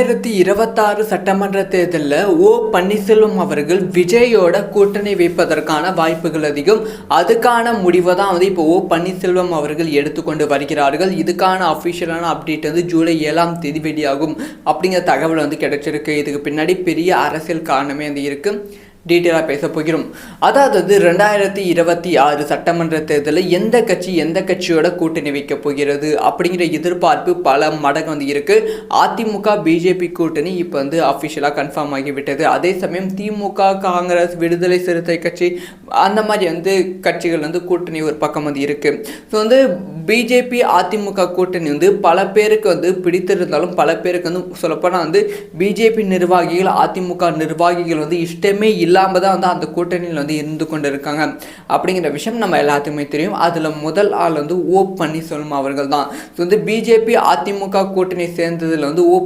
2026 சட்டமன்ற தேர்தலில் பன்னீர்செல்வம் அவர்கள் விஜயோட கூட்டணி வைப்பதற்கான வாய்ப்புகள் அதிகம். அதுக்கான முடிவை தான் இப்போ பன்னீர்செல்வம் அவர்கள் எடுத்துக்கொண்டு வருகிறார்கள். இதுக்கான அஃபிஷியலான அப்டேட் ஜூலை 7ஆம் தேதி வெளியாகும் அப்படிங்கிற தகவல் கிடைச்சிருக்கு. இதுக்கு பின்னாடி பெரிய அரசியல் காரணமே இருக்குது. டீட்டெயிலாக பேச போகிறோம். அதாவது 2026 சட்டமன்ற தேர்தலில் எந்த கட்சியோட கூட்டணி வைக்க போகிறது அப்படிங்கிற எதிர்பார்ப்பு பல மடங்கு இருக்குது. அதிமுக பிஜேபி கூட்டணி இப்போ அஃபிஷியலாக கன்ஃபார்ம் ஆகிவிட்டது. அதே சமயம் திமுக, காங்கிரஸ், விடுதலை சிறுத்தை கட்சி அந்த மாதிரி கட்சிகள் கூட்டணி ஒரு பக்கம் இருக்குது. ஸோ பிஜேபி அதிமுக கூட்டணி பல பேருக்கு பிடித்திருந்தாலும் பல பேருக்கு சொல்லப்போனால் பிஜேபி நிர்வாகிகள் அதிமுக நிர்வாகிகள் இஷ்டமே இல்லாமல் தான் அந்த கூட்டணியில் இருந்து கொண்டு இருக்காங்க அப்படிங்கிற விஷயம் நம்ம எல்லாத்துக்குமே தெரியும். அதில் முதல் ஆள் பன்னீர்செல்வம் அவர்கள் தான். ஸோ பிஜேபி அதிமுக கூட்டணி சேர்ந்ததில்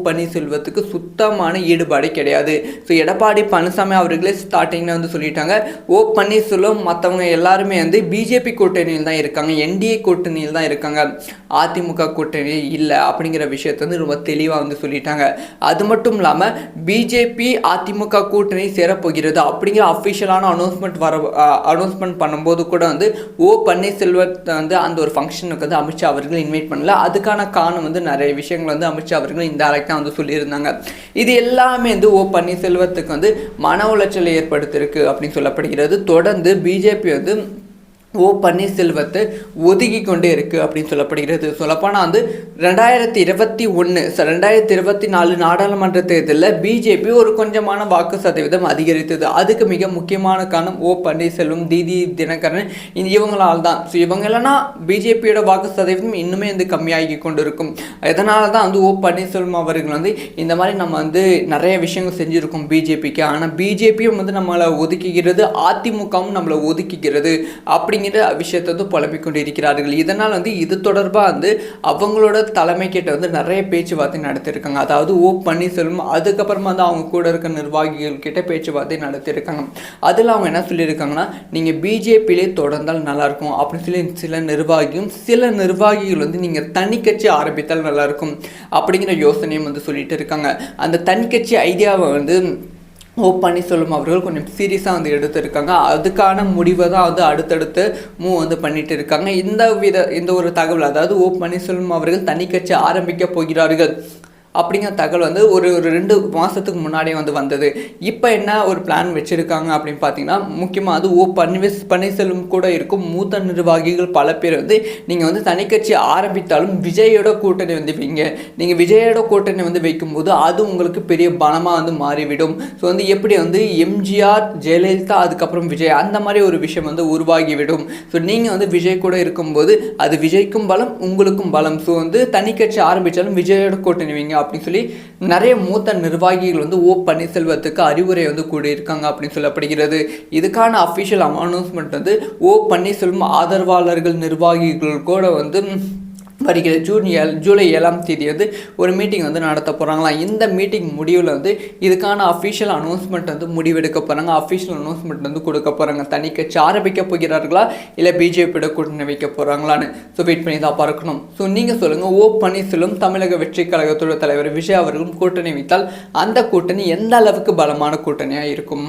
பன்னீர்செல்வத்துக்கு சுத்தமான ஈடுபாடு கிடையாது. ஸோ எடப்பாடி பழனிசாமி அவர்களே ஸ்டார்டிங்கில் சொல்லிட்டாங்க, பன்னீர்செல்வம் மற்றவங்க எல்லாருமே பிஜேபி கூட்டணியில் தான் இருக்காங்க, என்டிஏ கூட்டணியில் தான் இருக்காங்க, அதிமுக கூட்டணி இல்லை அப்படிங்கிற விஷயத்தை ரொம்ப தெளிவாக சொல்லிட்டாங்க. அது மட்டும் இல்லாமல் பிஜேபி அதிமுக கூட்டணி சேரப்போகிறது அப்படிங்கிற அஃபிஷியலான அனௌன்ஸ்மெண்ட் பண்ணும்போது கூட பன்னீர்செல்வத்தை அந்த ஒரு ஃபங்க்ஷனுக்கு அமித்ஷா அவர்கள் இன்வைட் பண்ணல. அதுக்கான காரணம் நிறைய விஷயங்கள் அமித்ஷா அவர்கள் இன்டைரக்டாக சொல்லியிருந்தாங்க. இது எல்லாமே பன்னீர்செல்வத்துக்கு மன உளைச்சலை ஏற்படுத்தியிருக்கு அப்படின்னு சொல்லப்படுகிறது. தொடர்ந்து பிஜேபி பன்னீர்செல்வத்தை ஒதுக்கி கொண்டே இருக்குது அப்படின்னு சொல்லப்படுகிறது. சொல்லப்போனால் 2024 நாடாளுமன்ற தேர்தலில் பிஜேபி ஒரு கொஞ்சமான வாக்கு சதவீதம் அதிகரித்தது. அதுக்கு மிக முக்கியமான காரணம் பன்னீர்செல்வம், டிடி தினகரன் இவங்களால் தான். ஸோ இவங்க இல்லைனா பிஜேபியோட வாக்கு சதவீதம் இன்னுமே கம்மியாகி கொண்டு இருக்கும். இதனால தான் பன்னீர்செல்வம் அவர்கள் இந்த மாதிரி நம்ம நிறைய விஷயங்கள் செஞ்சுருக்கோம் பிஜேபிக்கு. ஆனால் பிஜேபியும் நம்மளை ஒதுக்குகிறது, அதிமுகவும் நம்மளை ஒதுக்குகிறது அப்படிங்கிற விஷயத்தை புலம்பிக் கொண்டு இருக்கிறார்கள். இதனால் இது தொடர்பாக அவங்களோட தலைமை கிட்ட நிறைய பேச்சுவார்த்தை நடத்திருக்காங்க. அதாவது பன்னீர்செல்வம் அதுக்கப்புறமா அவங்க கூட இருக்க நிர்வாகிகள் கிட்ட பேச்சுவார்த்தை நடத்திருக்காங்க. அதில் அவங்க என்ன சொல்லியிருக்காங்கன்னா, நீங்கள் பிஜேபியிலே தொடர்ந்தால் நல்லாயிருக்கும் அப்படின்னு சொல்லி சில நிர்வாகிகள் நீங்கள் தனி கட்சி ஆரம்பித்தால் நல்லாயிருக்கும் அப்படிங்கிற யோசனையும் சொல்லிட்டு இருக்காங்க. அந்த தனி கட்சி ஐடியாவை பன்னீர்செல்வம் அவர்கள் கொஞ்சம் சீரியஸாக எடுத்திருக்காங்க. அதுக்கான முடிவை தான் அடுத்தடுத்து மூவ் பண்ணிட்டு இருக்காங்க. இந்த ஒரு தகவல், அதாவது பன்னீர்செல்வம் அவர்கள் தனி கட்சி ஆரம்பிக்க போகிறார்கள் அப்படிங்கிற தகவல் ஒரு 2 மாதத்துக்கு முன்னாடியே வந்தது. இப்போ என்ன ஒரு பிளான் வச்சுருக்காங்க அப்படின்னு பார்த்தீங்கன்னா, முக்கியமாக பன்னீர்செல்வம் கூட இருக்கும் மூத்த நிர்வாகிகள் பல பேர் நீங்கள் தனி கட்சி ஆரம்பித்தாலும் விஜயோட கூட்டணி வைங்க. நீங்கள் விஜயோட கூட்டணி வைக்கும்போது அது உங்களுக்கு பெரிய பலமாக மாறிவிடும். ஸோ எப்படி எம்ஜிஆர், ஜெயலலிதா, அதுக்கப்புறம் விஜய் அந்த மாதிரி ஒரு விஷயம் உருவாகிவிடும். ஸோ நீங்கள் விஜய் கூட இருக்கும்போது அது விஜய்க்கும் பலம், உங்களுக்கும் பலம். ஸோ தனி கட்சி ஆரம்பித்தாலும் விஜயோட கூட்டணி வைங்க அப்படின்னு சொல்லி நிறைய மூத்த நிர்வாகிகள் பன்னீர்செல்வத்துக்கு அறிவுரை கூடியிருக்காங்க அப்படின்னு சொல்லப்படுகிறது. இதுக்கான அஃபிஷியல் அனௌன்ஸ்மெண்ட் பன்னீர்செல்வம் ஆதரவாளர்கள் நிர்வாகிகள் கூட வருகிற ஜூலை 7ஆம் தேதி ஒரு மீட்டிங் நடத்த போகிறாங்களாம். இந்த மீட்டிங் முடிவில் இதுக்கான அஃபிஷியல் அனௌன்ஸ்மெண்ட் முடிவெடுக்க போகிறாங்க. அஃபிஷியல் அனௌன்ஸ்மெண்ட் கொடுக்க போகிறாங்க. தனி கட்சி ஆரம்பிக்க போகிறார்களா இல்லை பிஜேபியோட கூட்டணி வைக்க போகிறாங்களான்னு வெயிட் பண்ணி தான் பார்க்கணும். ஸோ நீங்கள் சொல்லுங்கள், பன்னீர்செல்வம் தமிழக வெற்றி கழகத்தோட தலைவர் விஜய் அவர்களும் கூட்டணி வைத்தால் அந்த கூட்டணி எந்த அளவுக்கு பலமான கூட்டணியாக இருக்கும்?